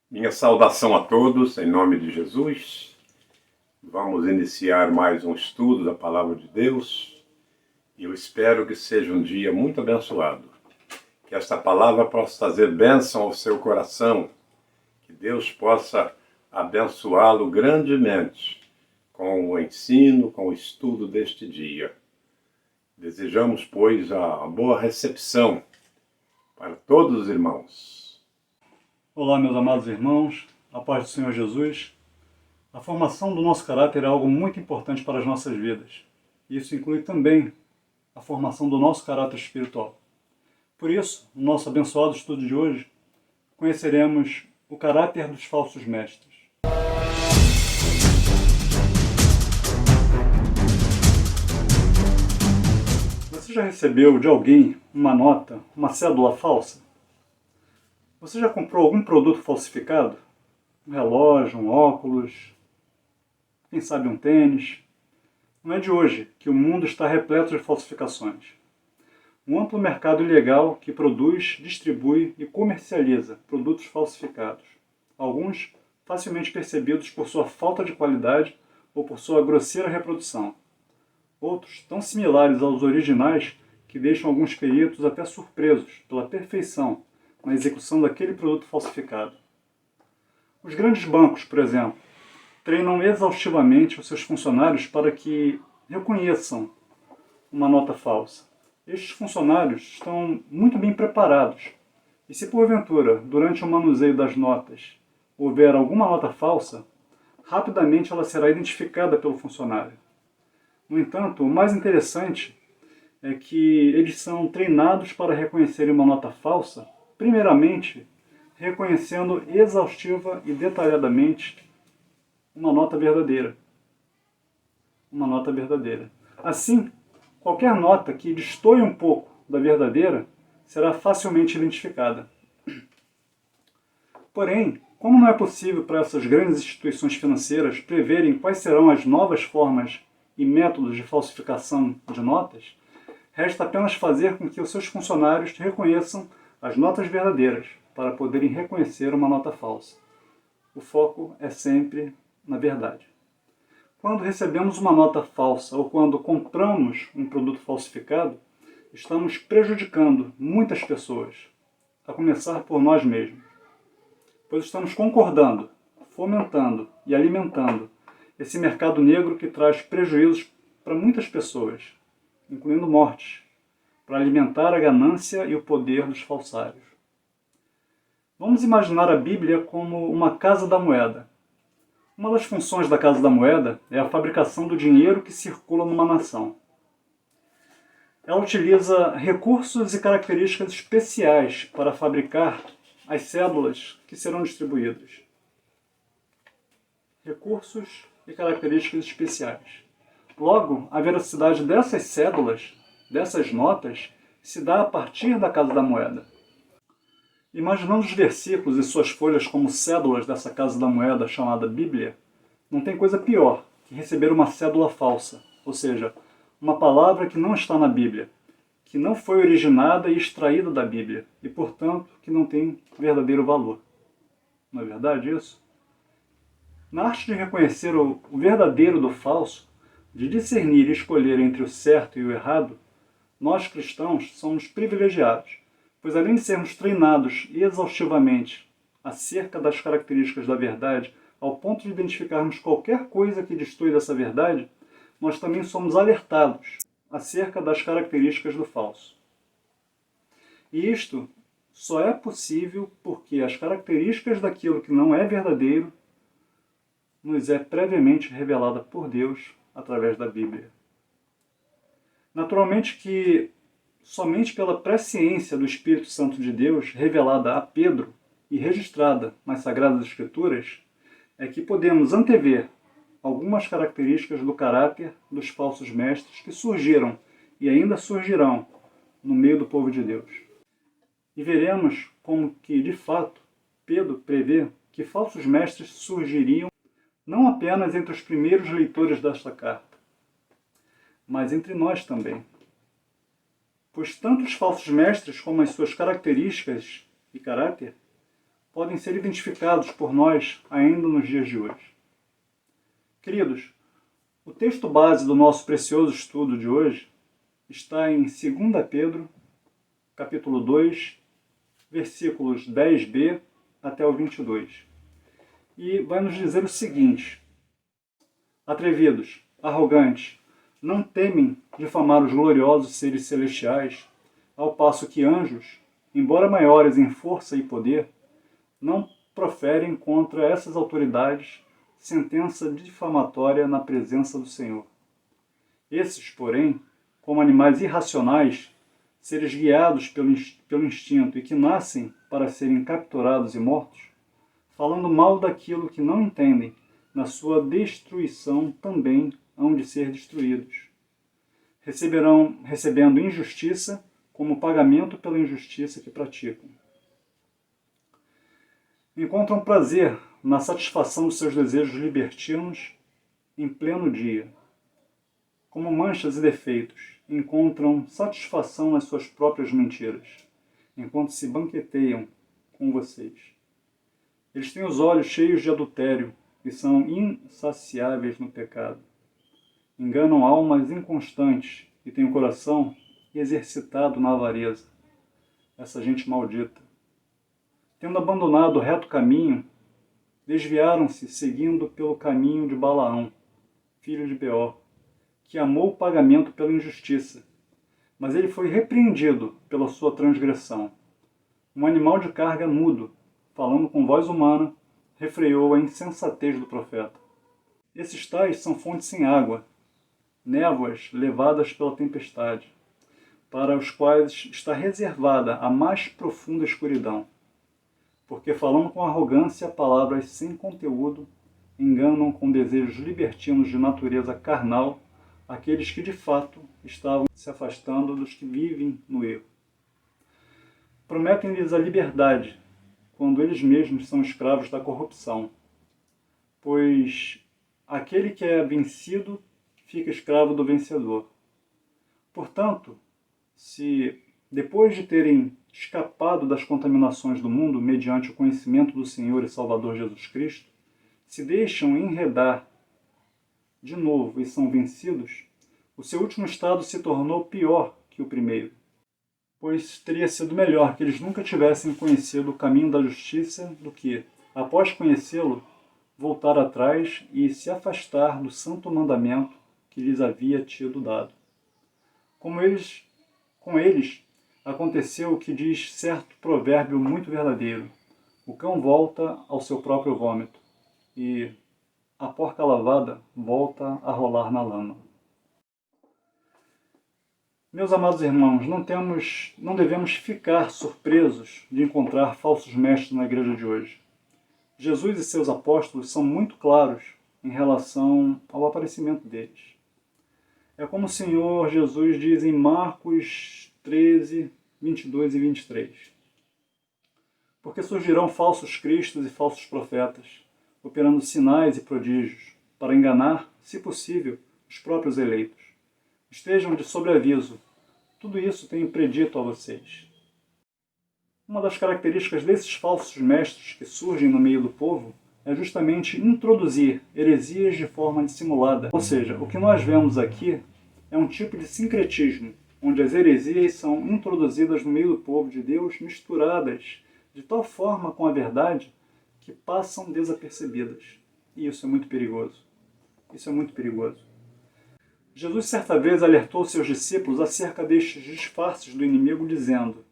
Minha saudação a todos, em nome de Jesus. Vamos iniciar mais um estudo da Palavra de Deus e eu espero que seja um dia muito abençoado. Que esta palavra possa trazer bênção ao seu coração, que Deus possa abençoá-lo grandemente com o ensino, com o estudo deste dia. Desejamos, pois, a boa recepção para todos os irmãos. Olá, meus amados irmãos, a paz do Senhor Jesus. A formação do nosso caráter é algo muito importante para as nossas vidas. Isso inclui também a formação do nosso caráter espiritual. Por isso, no nosso abençoado estudo de hoje, conheceremos o caráter dos falsos mestres. Você já recebeu de alguém uma nota, uma cédula falsa? Você já comprou algum produto falsificado? Um relógio, um óculos, quem sabe um tênis? Não é de hoje que o mundo está repleto de falsificações. Um amplo mercado ilegal que produz, distribui e comercializa produtos falsificados. Alguns facilmente percebidos por sua falta de qualidade ou por sua grosseira reprodução. Outros tão similares aos originais que deixam alguns peritos até surpresos pela perfeição na execução daquele produto falsificado. Os grandes bancos, por exemplo, treinam exaustivamente os seus funcionários para que reconheçam uma nota falsa. Estes funcionários estão muito bem preparados e se porventura, durante o manuseio das notas, houver alguma nota falsa, rapidamente ela será identificada pelo funcionário. No entanto, o mais interessante é que eles são treinados para reconhecerem uma nota falsa, primeiramente, reconhecendo exaustiva e detalhadamente uma nota verdadeira. Uma nota verdadeira. Assim, qualquer nota que destoie um pouco da verdadeira será facilmente identificada. Porém, como não é possível para essas grandes instituições financeiras preverem quais serão as novas formas e métodos de falsificação de notas, resta apenas fazer com que os seus funcionários reconheçam as notas verdadeiras para poderem reconhecer uma nota falsa. O foco é sempre na verdade. Quando recebemos uma nota falsa ou quando compramos um produto falsificado, estamos prejudicando muitas pessoas, a começar por nós mesmos, pois estamos concordando, fomentando e alimentando esse mercado negro que traz prejuízos para muitas pessoas, incluindo mortes, para alimentar a ganância e o poder dos falsários. Vamos imaginar a Bíblia como uma casa da moeda. Uma das funções da casa da moeda é a fabricação do dinheiro que circula numa nação. Ela utiliza recursos e características especiais para fabricar as cédulas que serão distribuídas. Recursos e características especiais. Logo, a veracidade dessas cédulas, dessas notas, se dá a partir da casa da moeda. Imaginando os versículos e suas folhas como cédulas dessa casa da moeda chamada Bíblia, não tem coisa pior que receber uma cédula falsa, ou seja, uma palavra que não está na Bíblia, que não foi originada e extraída da Bíblia, e portanto que não tem verdadeiro valor. Não é verdade isso? Na arte de reconhecer o verdadeiro do falso, de discernir e escolher entre o certo e o errado, nós cristãos somos privilegiados, pois além de sermos treinados exaustivamente acerca das características da verdade, ao ponto de identificarmos qualquer coisa que destoie dessa verdade, nós também somos alertados acerca das características do falso. E isto só é possível porque as características daquilo que não é verdadeiro nos é previamente revelada por Deus através da Bíblia. Naturalmente que somente pela presciência do Espírito Santo de Deus, revelada a Pedro e registrada nas Sagradas Escrituras, é que podemos antever algumas características do caráter dos falsos mestres que surgiram e ainda surgirão no meio do povo de Deus. E veremos como que, de fato, Pedro prevê que falsos mestres surgiriam não apenas entre os primeiros leitores desta carta, mas entre nós também. Pois tanto os falsos mestres como as suas características e caráter podem ser identificados por nós ainda nos dias de hoje. Queridos, o texto base do nosso precioso estudo de hoje está em 2 Pedro, capítulo 2, versículos 10b até o 22. E vai nos dizer o seguinte: atrevidos, arrogantes, não temem difamar os gloriosos seres celestiais, ao passo que anjos, embora maiores em força e poder, não proferem contra essas autoridades sentença difamatória na presença do Senhor. Esses, porém, como animais irracionais, seres guiados pelo instinto e que nascem para serem capturados e mortos, falando mal daquilo que não entendem, na sua destruição também hão de ser destruídos. Recebendo injustiça como pagamento pela injustiça que praticam. Encontram prazer na satisfação dos seus desejos libertinos em pleno dia. Como manchas e defeitos, encontram satisfação nas suas próprias mentiras, enquanto se banqueteiam com vocês. Eles têm os olhos cheios de adultério e são insaciáveis no pecado. Enganam almas inconstantes e têm o coração exercitado na avareza. Essa gente maldita. Tendo abandonado o reto caminho, desviaram-se seguindo pelo caminho de Balaão, filho de Beor, que amou o pagamento pela injustiça, mas ele foi repreendido pela sua transgressão. Um animal de carga mudo, falando com voz humana, refreou a insensatez do profeta. Esses tais são fontes sem água, névoas levadas pela tempestade, para os quais está reservada a mais profunda escuridão, porque falando com arrogância palavras sem conteúdo, enganam com desejos libertinos de natureza carnal aqueles que de fato estavam se afastando dos que vivem no erro. Prometem-lhes a liberdade, quando eles mesmos são escravos da corrupção, pois aquele que é vencido fica escravo do vencedor. Portanto, se depois de terem escapado das contaminações do mundo mediante o conhecimento do Senhor e Salvador Jesus Cristo, se deixam enredar de novo e são vencidos, o seu último estado se tornou pior que o primeiro, pois teria sido melhor que eles nunca tivessem conhecido o caminho da justiça do que, após conhecê-lo, voltar atrás e se afastar do santo mandamento que lhes havia tido dado. Com eles aconteceu o que diz certo provérbio muito verdadeiro: o cão volta ao seu próprio vômito, e a porca lavada volta a rolar na lama. Meus amados irmãos, não devemos ficar surpresos de encontrar falsos mestres na igreja de hoje. Jesus e seus apóstolos são muito claros em relação ao aparecimento deles. É como o Senhor Jesus diz em Marcos 13, 22 e 23. Porque surgirão falsos cristos e falsos profetas, operando sinais e prodígios, para enganar, se possível, os próprios eleitos. Estejam de sobreaviso. Tudo isso tenho predito a vocês. Uma das características desses falsos mestres que surgem no meio do povo é justamente introduzir heresias de forma dissimulada. Ou seja, o que nós vemos aqui é um tipo de sincretismo, onde as heresias são introduzidas no meio do povo de Deus, misturadas de tal forma com a verdade que passam desapercebidas. E isso é muito perigoso. Isso é muito perigoso. Jesus certa vez alertou seus discípulos acerca destes disfarces do inimigo, dizendo: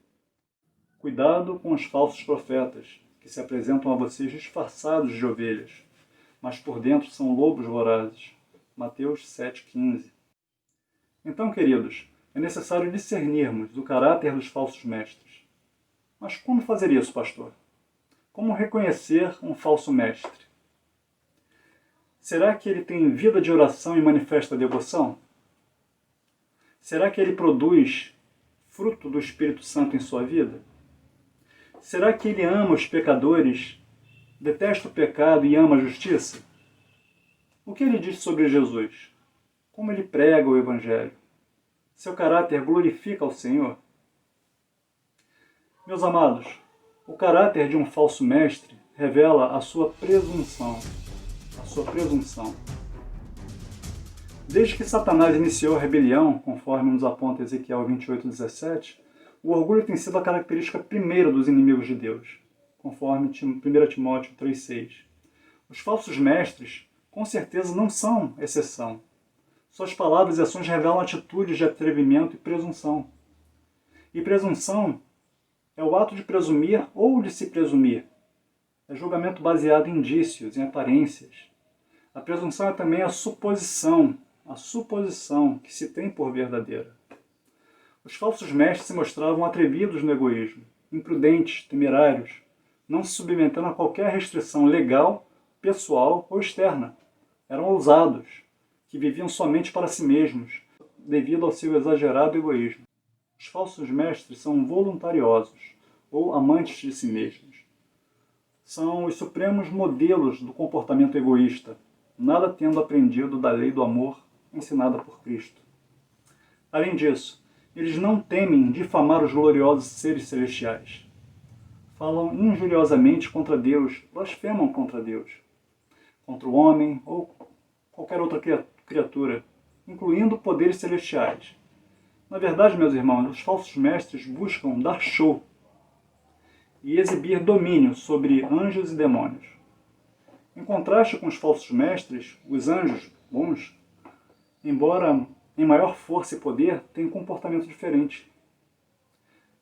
cuidado com os falsos profetas, que se apresentam a vocês disfarçados de ovelhas, mas por dentro são lobos vorazes. Mateus 7,15. Então, queridos, é necessário discernirmos o caráter dos falsos mestres. Mas como fazer isso, pastor? Como reconhecer um falso mestre? Será que ele tem vida de oração e manifesta devoção? Será que ele produz fruto do Espírito Santo em sua vida? Será que ele ama os pecadores, detesta o pecado e ama a justiça? O que ele diz sobre Jesus? Como ele prega o Evangelho? Seu caráter glorifica ao Senhor? Meus amados, O caráter de um falso mestre revela a sua presunção. A sua presunção. Desde que Satanás iniciou a rebelião, conforme nos aponta Ezequiel 28:17, o orgulho tem sido a característica primeira dos inimigos de Deus, conforme 1 Timóteo 3,6. Os falsos mestres, com certeza, não são exceção. Suas palavras e ações revelam atitudes de atrevimento e presunção. E presunção é o ato de presumir ou de se presumir. É julgamento baseado em indícios, em aparências. A presunção é também a suposição que se tem por verdadeira. Os falsos mestres se mostravam atrevidos no egoísmo, imprudentes, temerários, não se submetendo a qualquer restrição legal, pessoal ou externa. Eram ousados, que viviam somente para si mesmos, devido ao seu exagerado egoísmo. Os falsos mestres são voluntariosos, ou amantes de si mesmos. São os supremos modelos do comportamento egoísta, nada tendo aprendido da lei do amor ensinada por Cristo. Além disso, eles não temem difamar os gloriosos seres celestiais. Falam injuriosamente contra Deus, blasfemam contra Deus, contra o homem ou qualquer outra criatura, incluindo poderes celestiais. Na verdade, meus irmãos, os falsos mestres buscam dar show e exibir domínio sobre anjos e demônios. Em contraste com os falsos mestres, os anjos bons, embora em maior força e poder, têm um comportamento diferente.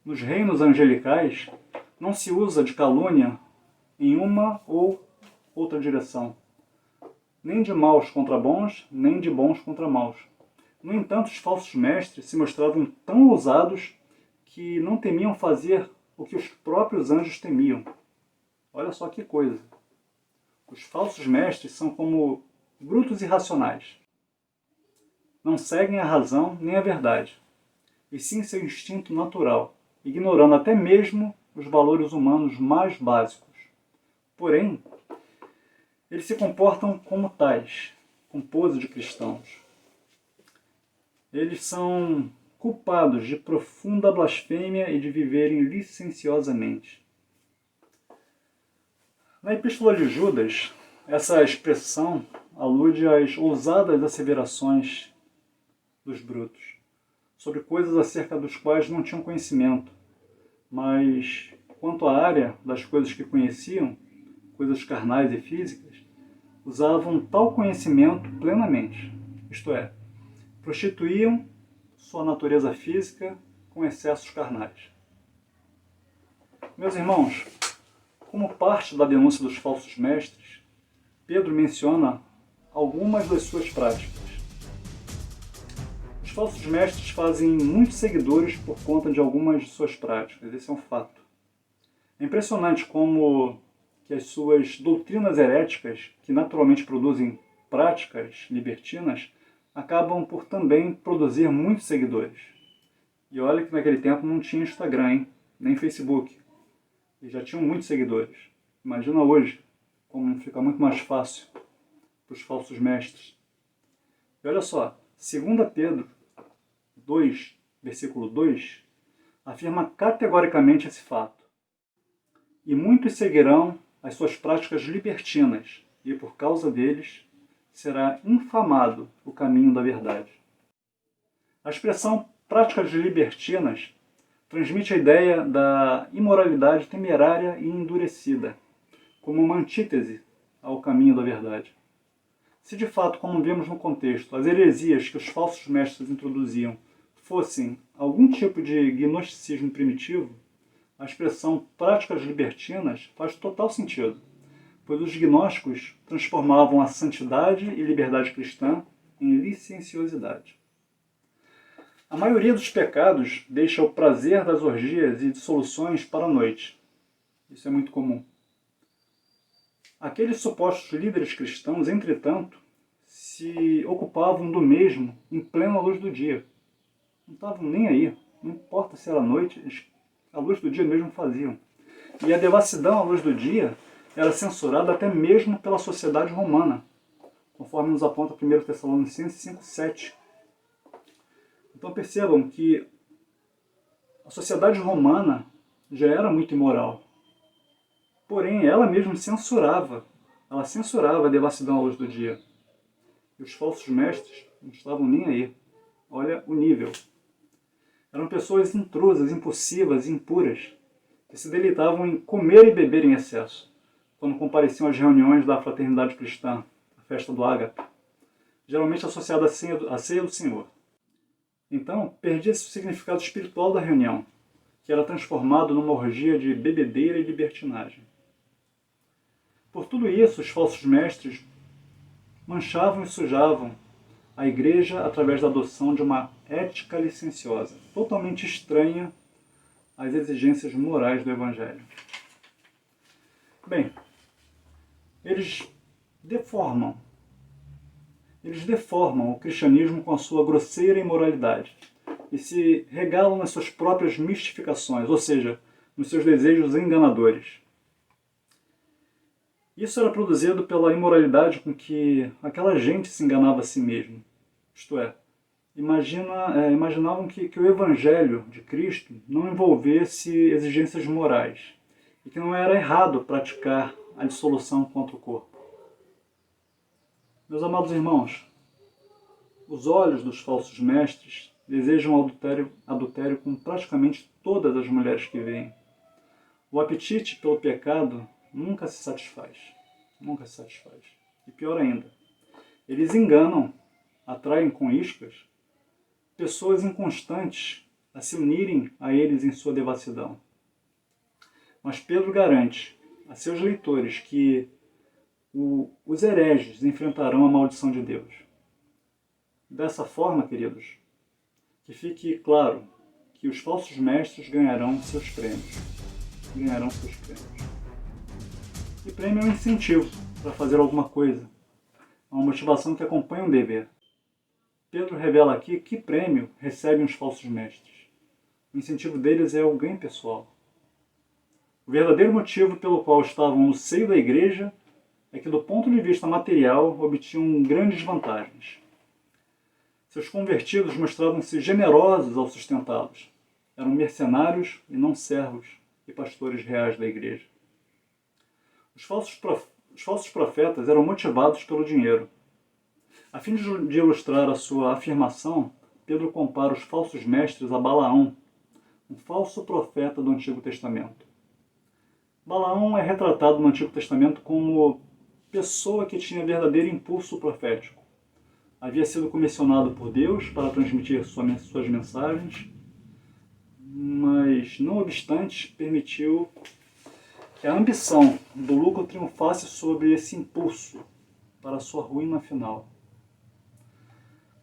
Nos reinos angelicais, não se usa de calúnia em uma ou outra direção, nem de maus contra bons, nem de bons contra maus. No entanto, os falsos mestres se mostravam tão ousados que não temiam fazer o que os próprios anjos temiam. Olha só que coisa. Os falsos mestres são como brutos irracionais. Não seguem a razão nem a verdade, e sim seu instinto natural, ignorando até mesmo os valores humanos mais básicos. Porém, eles se comportam como tais, com pose de cristãos. Eles são culpados de profunda blasfêmia e de viverem licenciosamente. Na Epístola de Judas, essa expressão alude às ousadas asseverações dos brutos, sobre coisas acerca dos quais não tinham conhecimento, mas quanto à área das coisas que conheciam, coisas carnais e físicas, usavam tal conhecimento plenamente, isto é, prostituíam sua natureza física com excessos carnais. Meus irmãos, como parte da denúncia dos falsos mestres, Pedro menciona algumas das suas práticas. Os falsos mestres fazem muitos seguidores por conta de algumas de suas práticas, esse é um fato. É impressionante como que as suas doutrinas heréticas, que naturalmente produzem práticas libertinas, acabam por também produzir muitos seguidores. E olha que naquele tempo não tinha Instagram, hein? Nem Facebook. E já tinham muitos seguidores. Imagina hoje, como fica muito mais fácil para os falsos mestres. E olha só, 2 Pedro 2, versículo 2, afirma categoricamente esse fato. E muitos seguirão as suas práticas libertinas, e por causa deles será infamado o caminho da verdade. A expressão práticas libertinas transmite a ideia da imoralidade temerária e endurecida, como uma antítese ao caminho da verdade. Se de fato, como vemos no contexto, as heresias que os falsos mestres introduziam fossem algum tipo de gnosticismo primitivo, a expressão práticas libertinas faz total sentido, pois os gnósticos transformavam a santidade e liberdade cristã em licenciosidade. A maioria dos pecados deixa o prazer das orgias e dissoluções para a noite. Isso é muito comum. Aqueles supostos líderes cristãos, entretanto, se ocupavam do mesmo em plena luz do dia. Não estavam nem aí, não importa se era noite, a luz do dia mesmo faziam. E a devassidão à luz do dia era censurada até mesmo pela sociedade romana, conforme nos aponta 1 Tessalonicenses 5,7. Então percebam que a sociedade romana já era muito imoral. Porém, ela mesma censurava a devassidão à luz do dia. E os falsos mestres não estavam nem aí. Olha o nível. Eram pessoas intrusas, impulsivas, impuras, que se deleitavam em comer e beber em excesso, quando compareciam às reuniões da fraternidade cristã, a festa do ágape, geralmente associada à ceia do Senhor. Então, perdia-se o significado espiritual da reunião, que era transformado numa orgia de bebedeira e libertinagem. Por tudo isso, os falsos mestres manchavam e sujavam a igreja através da adoção de uma ética licenciosa, totalmente estranha às exigências morais do Evangelho. Bem, eles deformam o cristianismo com a sua grosseira imoralidade e se regalam nas suas próprias mistificações, ou seja, nos seus desejos enganadores. Isso era produzido pela imoralidade com que aquela gente se enganava a si mesma. Isto é, imaginavam que o Evangelho de Cristo não envolvesse exigências morais e que não era errado praticar a dissolução contra o corpo. Meus amados irmãos, os olhos dos falsos mestres desejam adultério com praticamente todas as mulheres que veem. O apetite pelo pecado nunca se satisfaz. Nunca se satisfaz. E pior ainda, eles enganam, atraem com iscas, pessoas inconstantes a se unirem a eles em sua devassidão. Mas Pedro garante a seus leitores que os hereges enfrentarão a maldição de Deus. Dessa forma, queridos, que fique claro que os falsos mestres ganharão seus prêmios. E prêmio é um incentivo para fazer alguma coisa, é uma motivação que acompanha um dever. Pedro revela aqui que prêmio recebem os falsos mestres. O incentivo deles é o ganho pessoal. O verdadeiro motivo pelo qual estavam no seio da igreja é que, do ponto de vista material, obtinham grandes vantagens. Seus convertidos mostravam-se generosos ao sustentá-los. Eram mercenários e não servos e pastores reais da igreja. Os falsos profetas eram motivados pelo dinheiro. A fim de ilustrar a sua afirmação, Pedro compara os falsos mestres a Balaão, um falso profeta do Antigo Testamento. Balaão é retratado no Antigo Testamento como pessoa que tinha verdadeiro impulso profético. Havia sido comissionado por Deus para transmitir suas mensagens, mas, não obstante, permitiu que a ambição do lucro triunfasse sobre esse impulso para a sua ruína final.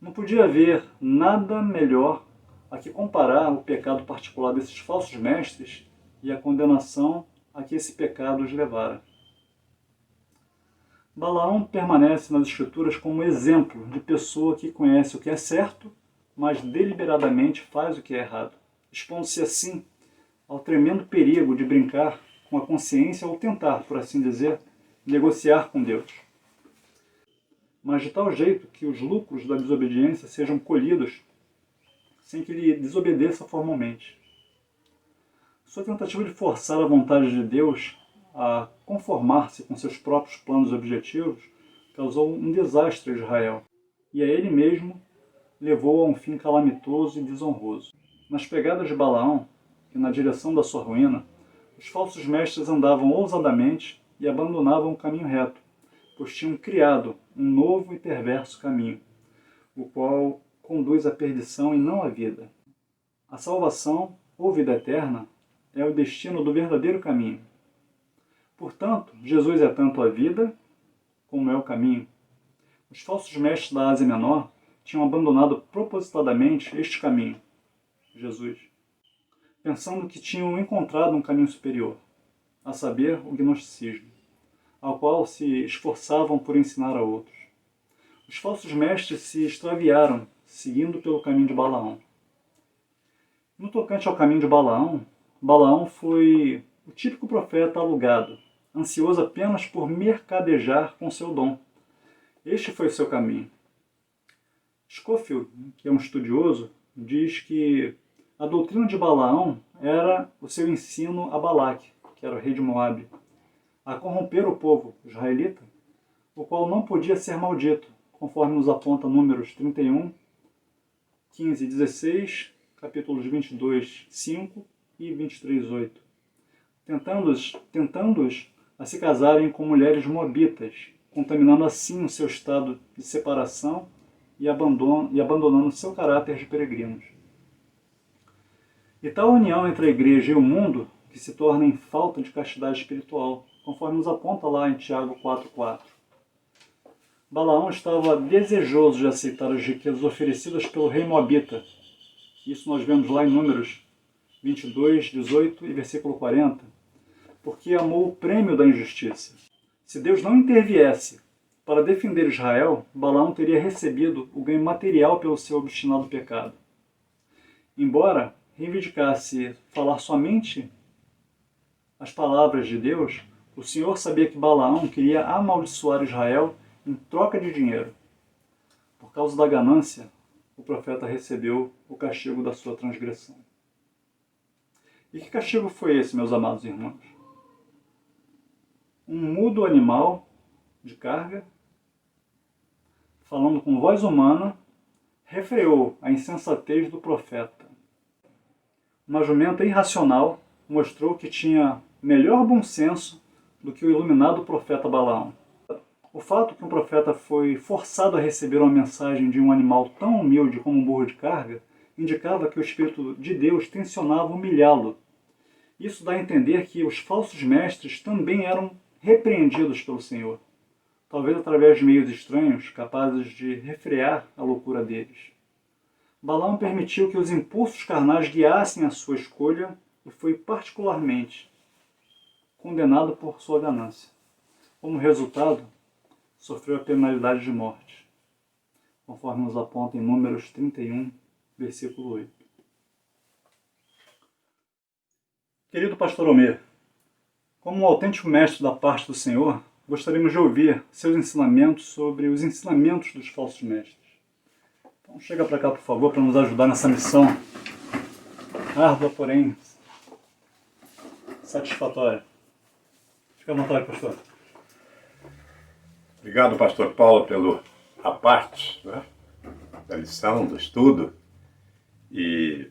Não podia haver nada melhor a que comparar o pecado particular desses falsos mestres e a condenação a que esse pecado os levara. Balaão permanece nas Escrituras como exemplo de pessoa que conhece o que é certo, mas deliberadamente faz o que é errado, expondo-se assim ao tremendo perigo de brincar com a consciência ou tentar, por assim dizer, negociar com Deus. Mas de tal jeito que os lucros da desobediência sejam colhidos sem que ele desobedeça formalmente. Sua tentativa de forçar a vontade de Deus a conformar-se com seus próprios planos e objetivos causou um desastre a Israel, e a ele mesmo levou a um fim calamitoso e desonroso. Nas pegadas de Balaão, e na direção da sua ruína, os falsos mestres andavam ousadamente e abandonavam o caminho reto, pois tinham criado um novo e perverso caminho, o qual conduz à perdição e não à vida. A salvação, ou vida eterna, é o destino do verdadeiro caminho. Portanto, Jesus é tanto a vida como é o caminho. Os falsos mestres da Ásia Menor tinham abandonado propositadamente este caminho, Jesus, pensando que tinham encontrado um caminho superior, a saber, o gnosticismo, ao qual se esforçavam por ensinar a outros. Os falsos mestres se extraviaram, seguindo pelo caminho de Balaão. No tocante ao caminho de Balaão, Balaão foi o típico profeta alugado, ansioso apenas por mercadejar com seu dom. Este foi o seu caminho. Scofield, que é um estudioso, diz que a doutrina de Balaão era o seu ensino a Balaque, que era o rei de Moabe, a corromper o povo israelita, o qual não podia ser maldito, conforme nos aponta Números 31, 15 e 16, capítulos 22, 5 e 23, 8, tentando-os a se casarem com mulheres moabitas, contaminando assim o seu estado de separação e abandonando seu caráter de peregrinos. E tal união entre a igreja e o mundo que se torna em falta de castidade espiritual, conforme nos aponta lá em Tiago 4,4. Balaão estava desejoso de aceitar as riquezas oferecidas pelo rei moabita. Isso nós vemos lá em Números 22, 18 e versículo 40, porque amou o prêmio da injustiça. Se Deus não interviesse para defender Israel, Balaão teria recebido o ganho material pelo seu obstinado pecado. Embora reivindicasse falar somente as palavras de Deus, o Senhor sabia que Balaão queria amaldiçoar Israel em troca de dinheiro. Por causa da ganância, o profeta recebeu o castigo da sua transgressão. E que castigo foi esse, meus amados irmãos? Um mudo animal de carga, falando com voz humana, refreou a insensatez do profeta. Uma jumenta irracional mostrou que tinha melhor bom senso do que o iluminado profeta Balaão. O fato que um profeta foi forçado a receber uma mensagem de um animal tão humilde como um burro de carga indicava que o Espírito de Deus tensionava humilhá-lo. Isso dá a entender que os falsos mestres também eram repreendidos pelo Senhor, talvez através de meios estranhos capazes de refrear a loucura deles. Balaão permitiu que os impulsos carnais guiassem a sua escolha e foi particularmente condenado por sua ganância. Como resultado, sofreu a penalidade de morte, conforme nos aponta em Números 31, versículo 8. Querido pastor Homer, como um autêntico mestre da parte do Senhor, gostaríamos de ouvir seus ensinamentos sobre os ensinamentos dos falsos mestres. Então chega para cá, por favor, para nos ajudar nessa missão árdua, porém satisfatória. Fica à vontade, pastor. Obrigado, pastor Paulo, pela parte, né, da lição, do estudo. E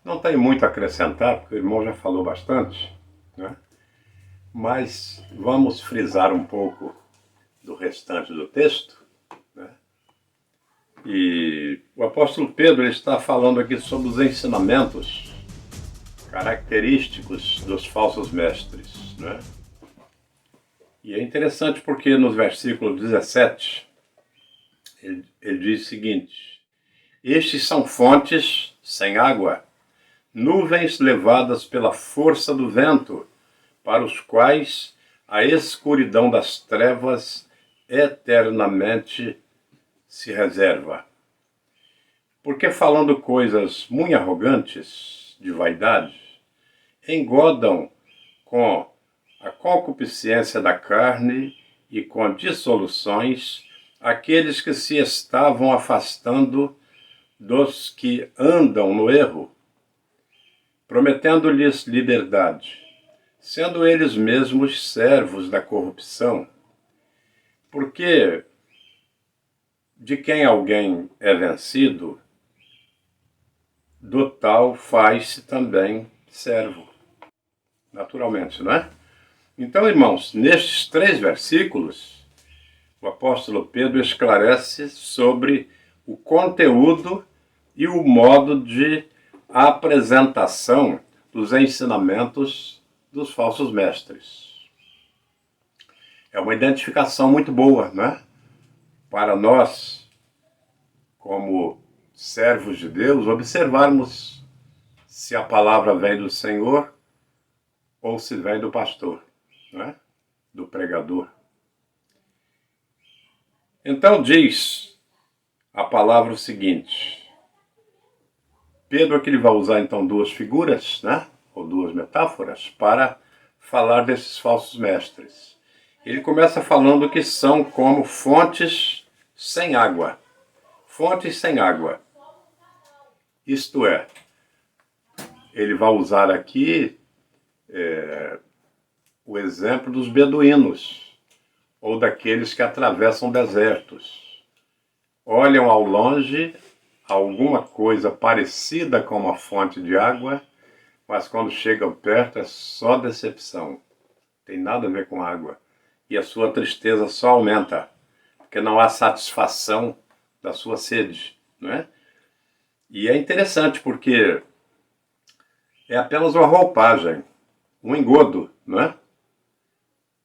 não tenho muito a acrescentar, porque o irmão já falou bastante, né? Mas vamos frisar um pouco do restante do texto, né? E o apóstolo Pedro está falando aqui sobre os ensinamentos característicos dos falsos mestres, né? E é interessante porque no versículo 17 ele diz o seguinte: estes são fontes sem água, nuvens levadas pela força do vento, para os quais a escuridão das trevas eternamente se reserva. Porque falando coisas muito arrogantes, de vaidade, engodam com a concupiscência da carne e com dissoluções aqueles que se estavam afastando dos que andam no erro, prometendo-lhes liberdade, sendo eles mesmos servos da corrupção. Porque de quem alguém é vencido, do tal faz-se também servo. Naturalmente, não é? Então, irmãos, nestes 3 versículos, o apóstolo Pedro esclarece sobre o conteúdo e o modo de apresentação dos ensinamentos dos falsos mestres. É uma identificação muito boa, né? Para nós, como servos de Deus, observarmos se a palavra vem do Senhor ou se vem do pastor, né? Do pregador. Então diz a palavra o seguinte. Pedro aqui ele vai usar então 2 figuras, né? Ou 2 metáforas para falar desses falsos mestres. Ele começa falando que são como fontes sem água. Fontes sem água. Isto é, ele vai usar aqui o exemplo dos beduínos, ou daqueles que atravessam desertos. Olham ao longe alguma coisa parecida com uma fonte de água, mas quando chegam perto é só decepção. Tem nada a ver com água. E a sua tristeza só aumenta, porque não há satisfação da sua sede, não é? E é interessante porque é apenas uma roupagem, um engodo, não é?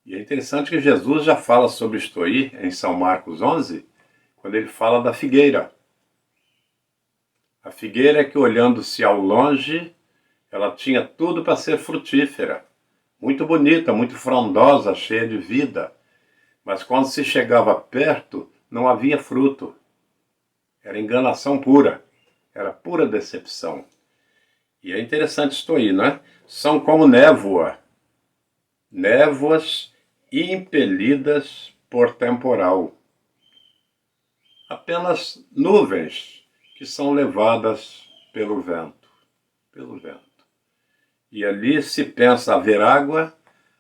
E é interessante que Jesus já fala sobre isto aí em São Marcos 11, quando ele fala da figueira. A figueira é que, olhando-se ao longe, ela tinha tudo para ser frutífera, muito bonita, muito frondosa, cheia de vida. Mas quando se chegava perto, não havia fruto. Era enganação pura, era pura decepção. E é interessante isto aí, não é? São como névoa, névoas impelidas por temporal. Apenas nuvens que são levadas pelo vento, pelo vento. E ali se pensa haver água,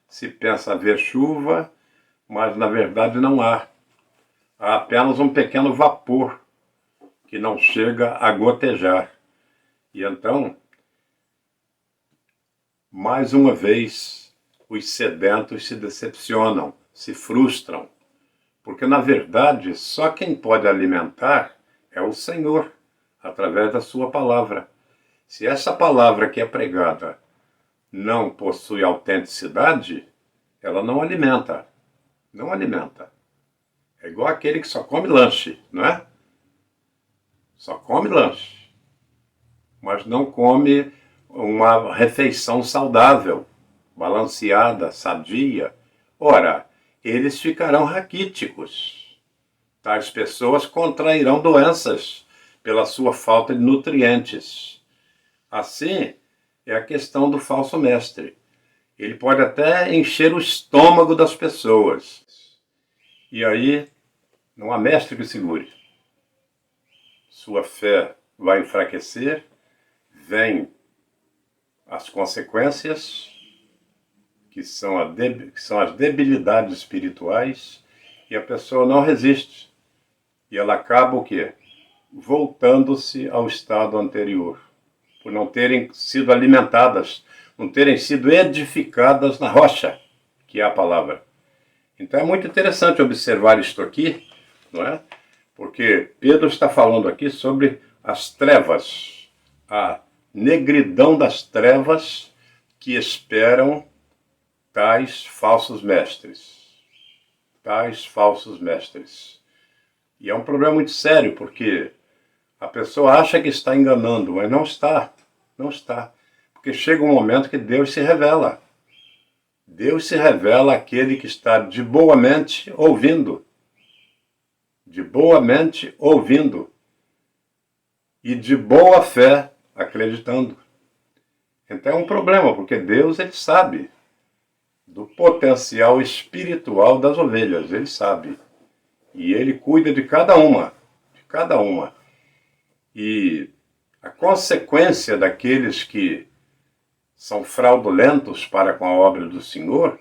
se pensa haver chuva, mas na verdade não há. Há apenas um pequeno vapor que não chega a gotejar. E então, mais uma vez, os sedentos se decepcionam, se frustram, porque na verdade só quem pode alimentar é o Senhor, através da sua palavra. Se essa palavra que é pregada não possui autenticidade, ela não alimenta. Não alimenta. É igual aquele que só come lanche, não é? Só come lanche. Mas não come uma refeição saudável, balanceada, sadia. Ora, eles ficarão raquíticos. Tais pessoas contrairão doenças pela sua falta de nutrientes. Assim é a questão do falso mestre. Ele pode até encher o estômago das pessoas. E aí, não há mestre que segure. Sua fé vai enfraquecer, vem as consequências, que são as debilidades espirituais, e a pessoa não resiste. E ela acaba o quê? Voltando-se ao estado anterior, por não terem sido alimentadas, não terem sido edificadas na rocha, que é a palavra. Então é muito interessante observar isto aqui, não é? Porque Pedro está falando aqui sobre as trevas, a negridão das trevas que esperam tais falsos mestres. Tais falsos mestres. E é um problema muito sério, porque a pessoa acha que está enganando, mas não está. Não está. Porque chega um momento que Deus se revela. Deus se revela àquele que está de boa mente ouvindo. De boa mente ouvindo. E de boa fé acreditando. Então é um problema, porque Deus, ele sabe do potencial espiritual das ovelhas, ele sabe. E ele cuida de cada uma, de cada uma. E a consequência daqueles que são fraudulentos para com a obra do Senhor,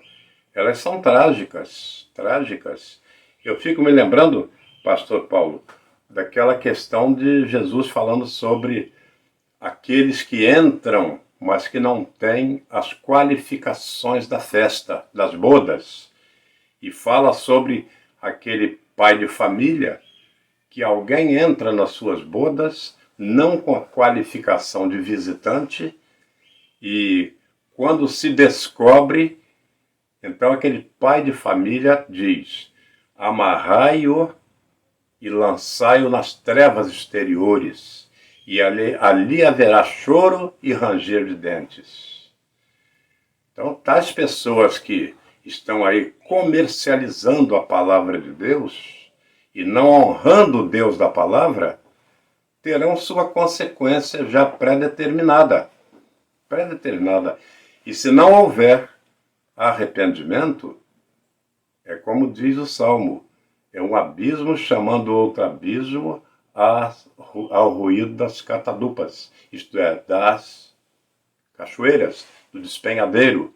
elas são trágicas, trágicas. Eu fico me lembrando, pastor Paulo, daquela questão de Jesus falando sobre aqueles que entram, mas que não têm as qualificações da festa, das bodas. E fala sobre aquele pai de família que alguém entra nas suas bodas não com a qualificação de visitante e quando se descobre, então aquele pai de família diz: amarrai-o e lançai-o nas trevas exteriores, e ali haverá choro e ranger de dentes. Então, tais pessoas que estão aí comercializando a palavra de Deus e não honrando o Deus da palavra, terão sua consequência já pré-determinada. Pré-determinada. E se não houver arrependimento, é como diz o Salmo, é um abismo chamando outro abismo ao ruído das catadupas, isto é, das cachoeiras, do despenhadeiro.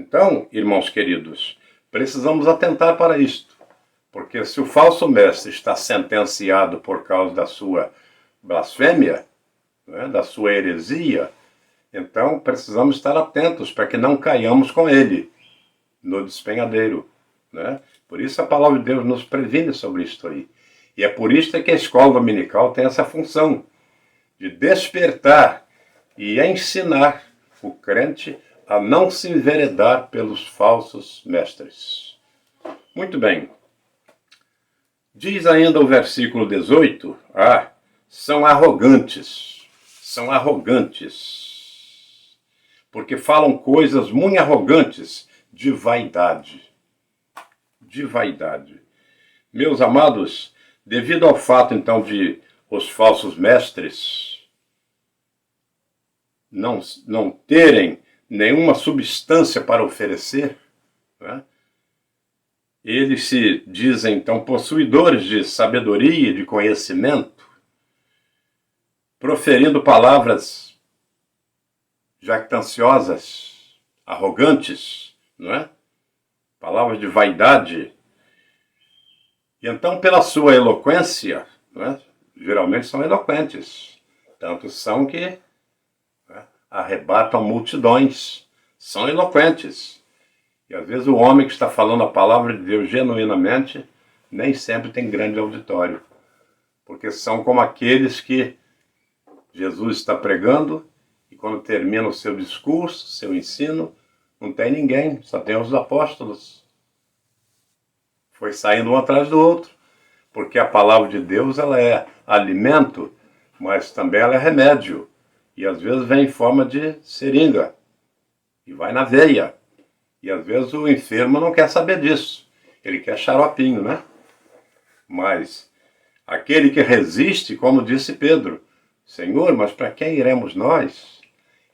Então, irmãos queridos, precisamos atentar para isto, porque se o falso mestre está sentenciado por causa da sua blasfêmia, né, da sua heresia, então precisamos estar atentos para que não caiamos com ele no despenhadeiro, né? Por isso a palavra de Deus nos previne sobre isto aí. E é por isso que a escola dominical tem essa função de despertar e ensinar o crente a não se enveredar pelos falsos mestres. Muito bem. Diz ainda o versículo 18, são arrogantes, porque falam coisas muito arrogantes de vaidade. Meus amados, devido ao fato então de os falsos mestres não terem nenhuma substância para oferecer, né? Eles se dizem então possuidores de sabedoria e de conhecimento, proferindo palavras jactanciosas, arrogantes, não é? Palavras de vaidade. E então, pela sua eloquência, não é? Geralmente são eloquentes, tanto são que arrebatam multidões, são eloquentes. E às vezes o homem que está falando a palavra de Deus genuinamente nem sempre tem grande auditório, porque são como aqueles que Jesus está pregando e quando termina o seu discurso, seu ensino, não tem ninguém, só tem os apóstolos. Foi saindo um atrás do outro, porque a palavra de Deus ela é alimento, mas também ela é remédio. E às vezes vem em forma de seringa e vai na veia. E às vezes o enfermo não quer saber disso. Ele quer xaropinho, né? Mas aquele que resiste, como disse Pedro, Senhor, mas para quem iremos nós?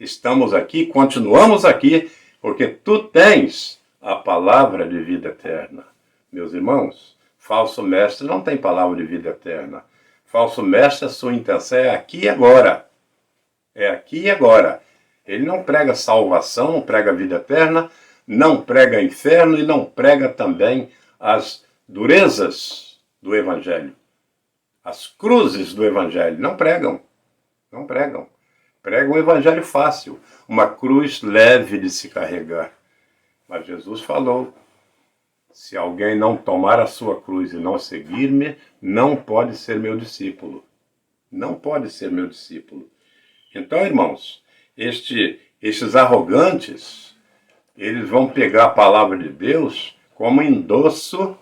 Estamos aqui, continuamos aqui, porque tu tens a palavra de vida eterna. Meus irmãos, falso mestre não tem palavra de vida eterna. Falso mestre, a sua intenção é aqui e agora. É aqui e agora. Ele não prega salvação, não prega vida eterna, não prega inferno e não prega também as durezas do Evangelho. As cruzes do Evangelho. Não pregam. Não pregam. Pregam um Evangelho fácil. Uma cruz leve de se carregar. Mas Jesus falou, se alguém não tomar a sua cruz e não seguir-me, não pode ser meu discípulo. Não pode ser meu discípulo. Então, irmãos, estes arrogantes, eles vão pegar a palavra de Deus como endosso,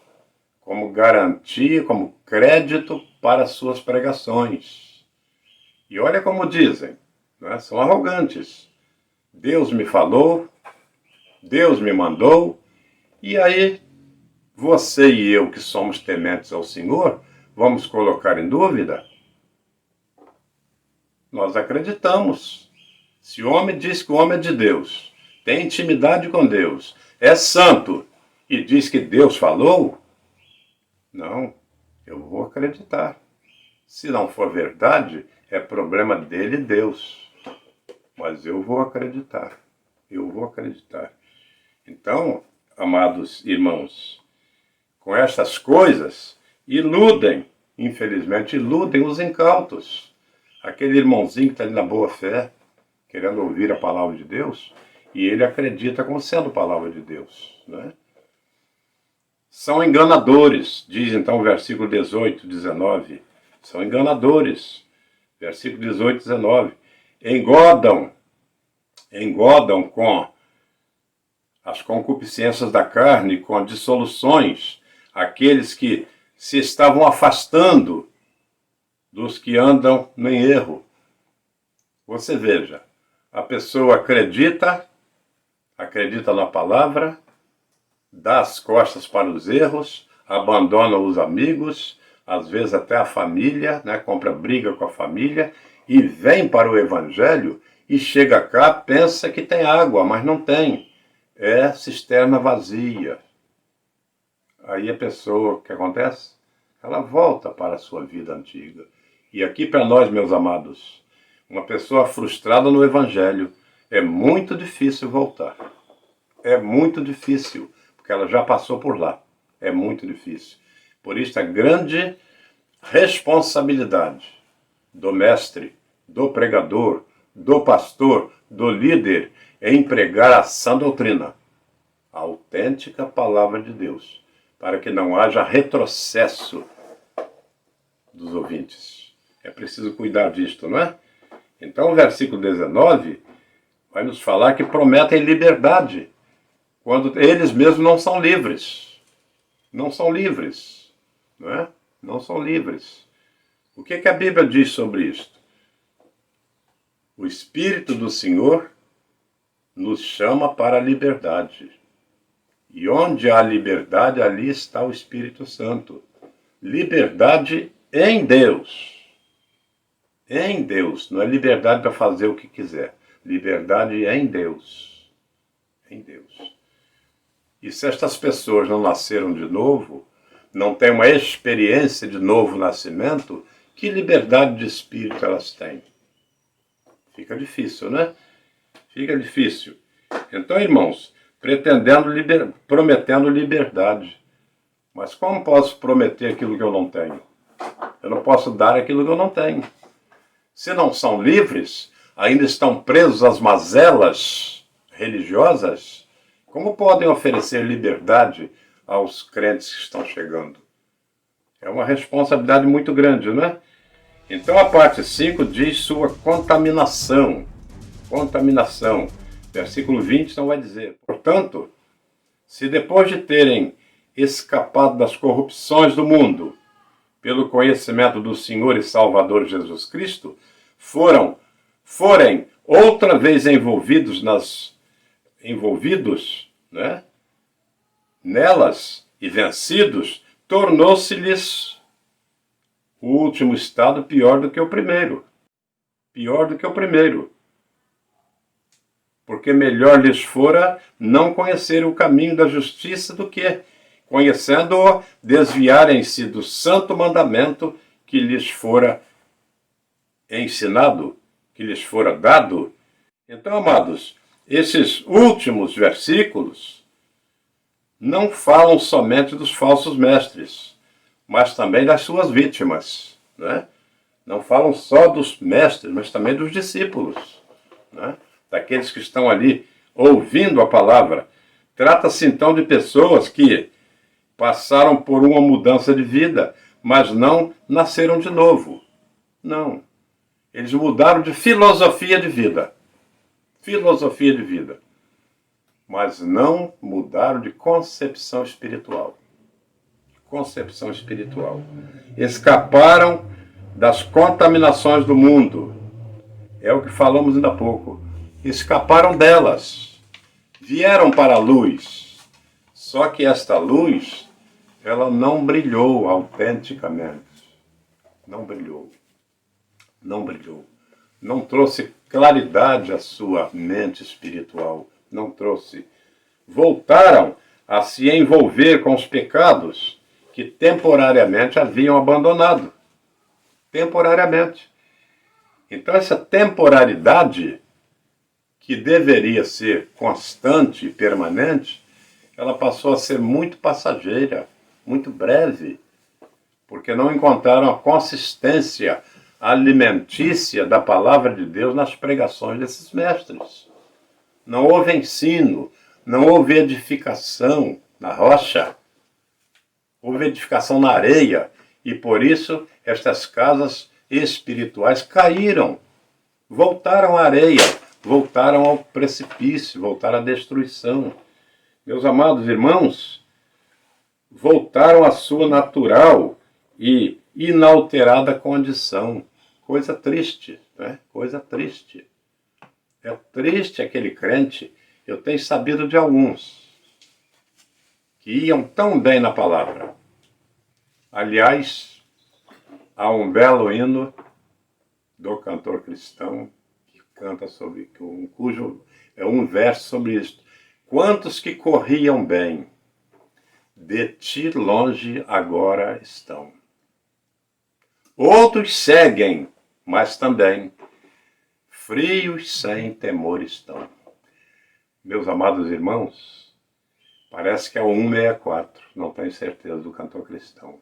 como garantia, como crédito para as suas pregações. E olha como dizem, né? São arrogantes. Deus me falou, Deus me mandou, e aí você e eu que somos tementes ao Senhor, vamos colocar em dúvida? Nós acreditamos. Se o homem diz que o homem é de Deus, tem intimidade com Deus, é santo e diz que Deus falou, não, eu vou acreditar. Se não for verdade, é problema dele e Deus. Mas eu vou acreditar. Eu vou acreditar. Então, amados irmãos, com estas coisas, infelizmente iludem os incautos. Aquele irmãozinho que está ali na boa fé, querendo ouvir a palavra de Deus, e ele acredita como sendo a palavra de Deus, né? São enganadores, diz então o versículo 18, 19. São enganadores. Versículo 18, 19. Engodam com as concupiscências da carne, com dissoluções, aqueles que se estavam afastando dos que andam em erro. Você veja, a pessoa acredita na palavra, dá as costas para os erros, abandona os amigos, às vezes até a família, né, compra briga com a família, e vem para o Evangelho e chega cá, pensa que tem água, mas não tem. É cisterna vazia. Aí a pessoa, o que acontece? Ela volta para a sua vida antiga. E aqui para nós, meus amados, uma pessoa frustrada no Evangelho, é muito difícil voltar. é muito difícil, porque ela já passou por lá. É muito difícil. Por isso, a grande responsabilidade do mestre, do pregador, do pastor, do líder, é empregar a sã doutrina, a autêntica palavra de Deus, para que não haja retrocesso dos ouvintes. É preciso cuidar disto, não é? Então, o versículo 19 vai nos falar que prometem liberdade, quando eles mesmos não são livres. Não são livres, não é? Não são livres. O que a Bíblia diz sobre isto? O Espírito do Senhor nos chama para a liberdade. E onde há liberdade, ali está o Espírito Santo. Liberdade em Deus. Em Deus. Não é liberdade para fazer o que quiser. Liberdade em Deus. Em Deus. E se estas pessoas não nasceram de novo, não têm uma experiência de novo nascimento, que liberdade de espírito elas têm? Fica difícil, né? Fica difícil. Então, irmãos, prometendo liberdade. Mas como posso prometer aquilo que eu não tenho? Eu não posso dar aquilo que eu não tenho. Se não são livres, ainda estão presos às mazelas religiosas, como podem oferecer liberdade aos crentes que estão chegando? É uma responsabilidade muito grande, né? Então a parte 5 diz sua contaminação. Contaminação. Versículo 20 então vai dizer: portanto, se depois de terem escapado das corrupções do mundo, pelo conhecimento do Senhor e Salvador Jesus Cristo, forem outra vez envolvidos, né, nelas e vencidos, tornou-se-lhes o último estado pior do que o primeiro. Pior do que o primeiro. Porque melhor lhes fora não conhecer o caminho da justiça do que, conhecendo-o, desviarem-se do santo mandamento que lhes fora ensinado, que lhes fora dado. Então, amados, esses últimos versículos não falam somente dos falsos mestres, mas também das suas vítimas, né? Não falam só dos mestres, mas também dos discípulos, né? Daqueles que estão ali ouvindo a palavra. Trata-se então de pessoas que passaram por uma mudança de vida, mas não nasceram de novo. Não. Eles mudaram de filosofia de vida. Filosofia de vida. Mas não mudaram de concepção espiritual. Concepção espiritual. Escaparam das contaminações do mundo. É o que falamos ainda há pouco. Escaparam delas. Vieram para a luz. Só que esta luz, ela não brilhou autenticamente. Não brilhou. Não brilhou. Não trouxe claridade à sua mente espiritual. Não trouxe. Voltaram a se envolver com os pecados que temporariamente haviam abandonado. Temporariamente. Então essa temporalidade, que deveria ser constante e permanente, ela passou a ser muito passageira, muito breve, porque não encontraram a consistência alimentícia da palavra de Deus nas pregações desses mestres. Não houve ensino, não houve edificação na rocha, houve edificação na areia, e por isso estas casas espirituais caíram, voltaram à areia, voltaram ao precipício, voltaram à destruição. Meus amados irmãos, voltaram à sua natural e inalterada condição. Coisa triste, né? Coisa triste. É triste aquele crente. Eu tenho sabido de alguns que iam tão bem na palavra. Aliás, há um belo hino do cantor cristão que canta sobre, cujo é um verso sobre isso. Quantos que corriam bem, de ti longe agora estão. Outros seguem, mas também frios sem temor estão. meus amados irmãos, parece que é o 164, não tenho certeza, do Cantor Cristão,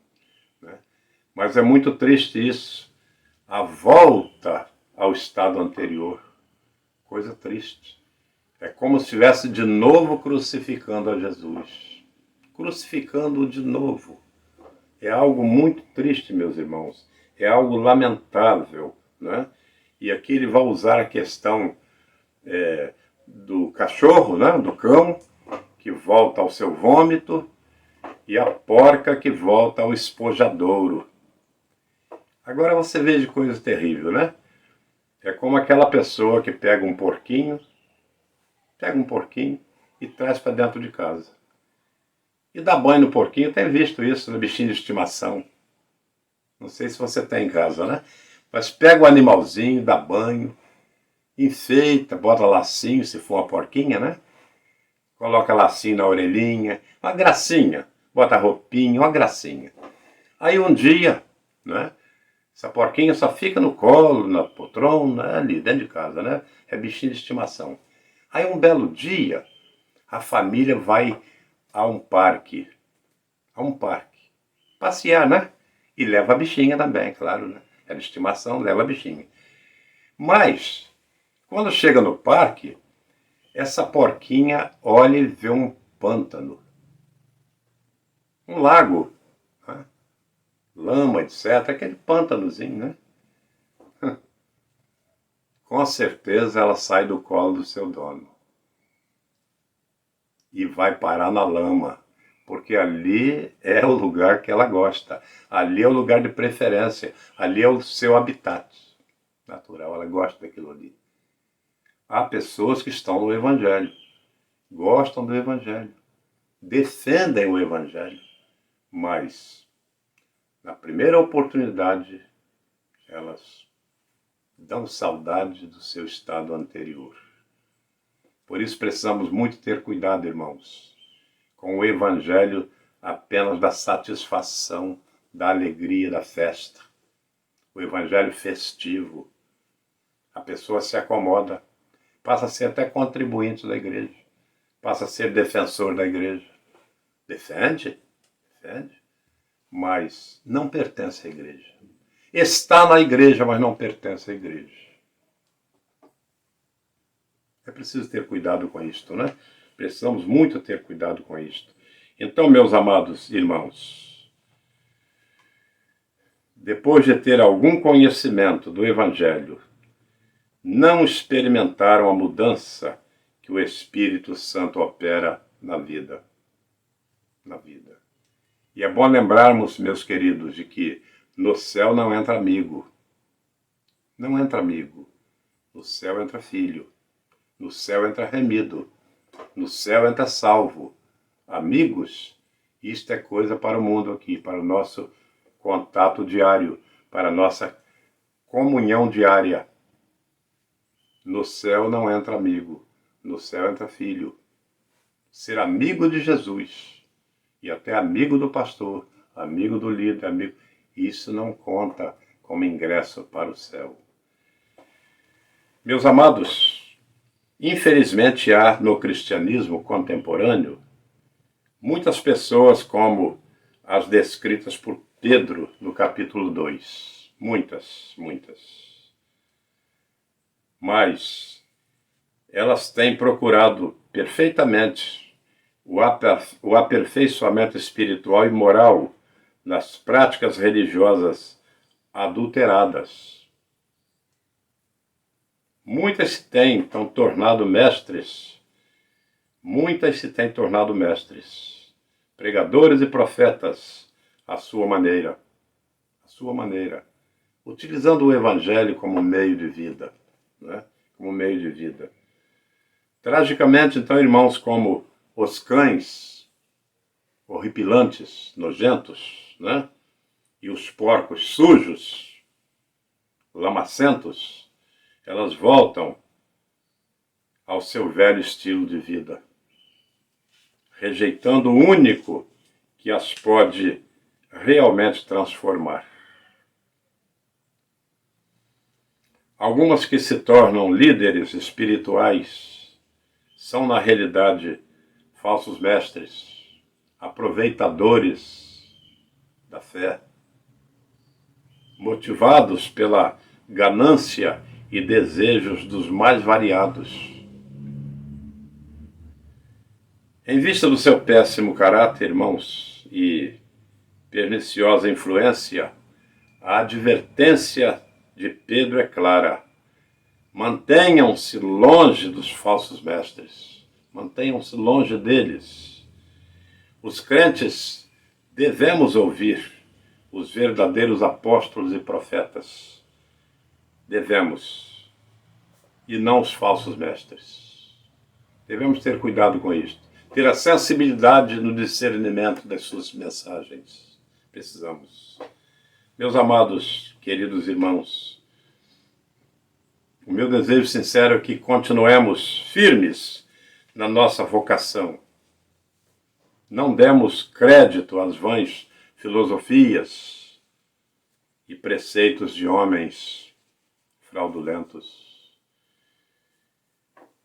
né? Mas é muito triste isso, a volta ao estado anterior, coisa triste. É como se estivesse de novo crucificando a Jesus, crucificando-o de novo. É algo muito triste, meus irmãos, é algo lamentável, né? E aqui ele vai usar a questão do cachorro, né? Do cão, que volta ao seu vômito, e a porca que volta ao espojadouro. Agora você veja coisa terrível, né? É como aquela pessoa que pega um porquinho e traz para dentro de casa. E dá banho no porquinho, tem visto isso no bichinho de estimação. Não sei se você tem em casa, né? Mas pega o animalzinho, dá banho, enfeita, bota lacinho, se for uma porquinha, né? Coloca lacinho na orelhinha, uma gracinha. Bota roupinha, uma gracinha. Aí um dia, né? Essa porquinha só fica no colo, na poltrona, ali dentro de casa, né? É bichinho de estimação. Aí um belo dia, a família vai a um parque, passear, né? E leva a bichinha também, claro, né? É de estimação, leva a bichinha. Mas, quando chega no parque, essa porquinha olha e vê um pântano, um lago, né? Lama, etc. Aquele pântanozinho, né? Com certeza ela sai do colo do seu dono e vai parar na lama, porque ali é o lugar que ela gosta, ali é o lugar de preferência, ali é o seu habitat natural, ela gosta daquilo ali. Há pessoas que estão no Evangelho, gostam do Evangelho, defendem o Evangelho, mas na primeira oportunidade elas dão saudade do seu estado anterior. Por isso precisamos muito ter cuidado, irmãos, com o Evangelho apenas da satisfação, da alegria, da festa. O Evangelho festivo. A pessoa se acomoda, passa a ser até contribuinte da igreja, passa a ser defensor da igreja. Defende, mas não pertence à igreja. Está na igreja, mas não pertence à igreja. É preciso ter cuidado com isto, né? Precisamos muito ter cuidado com isto. Então, meus amados irmãos, depois de ter algum conhecimento do Evangelho, não experimentaram a mudança que o Espírito Santo opera na vida. E é bom lembrarmos, meus queridos, de que no céu não entra amigo. Não entra amigo. No céu entra filho. No céu entra remido. No céu entra salvo. Amigos, isto é coisa para o mundo aqui, para o nosso contato diário, para a nossa comunhão diária. No céu não entra amigo. No céu entra filho. Ser amigo de Jesus e até amigo do pastor, amigo do líder, amigo, isso não conta como ingresso para o céu. Meus amados, infelizmente há no cristianismo contemporâneo muitas pessoas como as descritas por Pedro no capítulo 2. Muitas. Mas elas têm procurado perfeitamente o aperfeiçoamento espiritual e moral nas práticas religiosas adulteradas. Muitas se têm tornado mestres, pregadores e profetas à sua maneira, utilizando o Evangelho como meio de vida, né? Como meio de vida. Tragicamente, então, irmãos, como os cães horripilantes, nojentos, né? E os porcos sujos, lamacentos, elas voltam ao seu velho estilo de vida, rejeitando o único que as pode realmente transformar. Algumas que se tornam líderes espirituais são na realidade falsos mestres, aproveitadores da fé, motivados pela ganância e desejos dos mais variados. Em vista do seu péssimo caráter, irmãos, e perniciosa influência, a advertência de Pedro é clara: mantenham-se longe dos falsos mestres, mantenham-se longe deles. Os crentes devemos ouvir os verdadeiros apóstolos e profetas, devemos, e não os falsos mestres. Devemos ter cuidado com isto, ter a sensibilidade no discernimento das suas mensagens. Precisamos. Meus amados, queridos irmãos, o meu desejo sincero é que continuemos firmes na nossa vocação. Não demos crédito às vãs filosofias e preceitos de homens fraudulentos.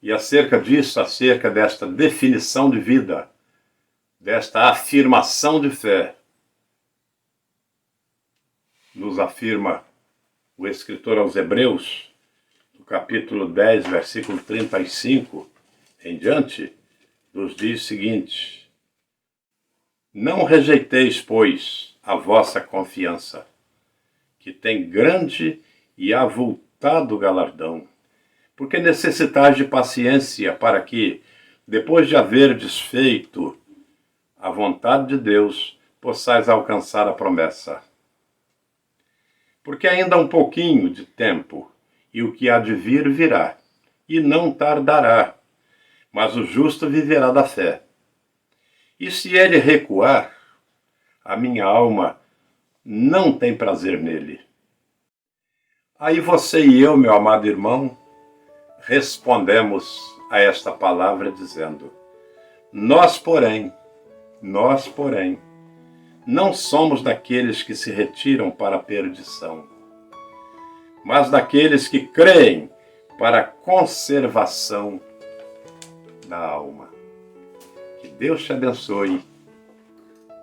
E acerca disso, acerca desta definição de vida, desta afirmação de fé, nos afirma o escritor aos Hebreus, no capítulo 10, versículo 35 em diante, nos diz o seguinte: não rejeiteis, pois, a vossa confiança, que tem grande e avultado galardão, porque necessitais de paciência para que, depois de haverdes feito a vontade de Deus, possais alcançar a promessa. Porque ainda há um pouquinho de tempo, e o que há de vir virá, e não tardará, mas o justo viverá da fé. E se ele recuar, a minha alma não tem prazer nele. Aí você e eu, meu amado irmão, respondemos a esta palavra dizendo: nós, porém, não somos daqueles que se retiram para a perdição, mas daqueles que creem para a conservação da alma. Que Deus te abençoe,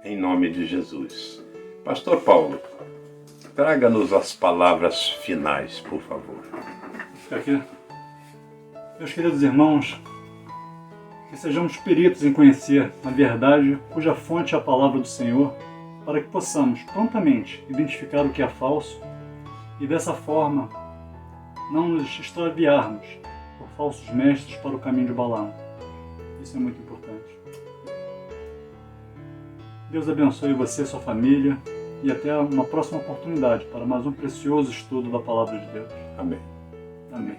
em nome de Jesus. Pastor Paulo, traga-nos as palavras finais, por favor. Vou ficar aqui. Meus queridos irmãos, que sejamos peritos em conhecer a verdade cuja fonte é a palavra do Senhor, para que possamos prontamente identificar o que é falso e dessa forma não nos extraviarmos por falsos mestres para o caminho de Balaão. Isso é muito importante. Deus abençoe você e sua família e até uma próxima oportunidade para mais um precioso estudo da Palavra de Deus. Amém. Amém.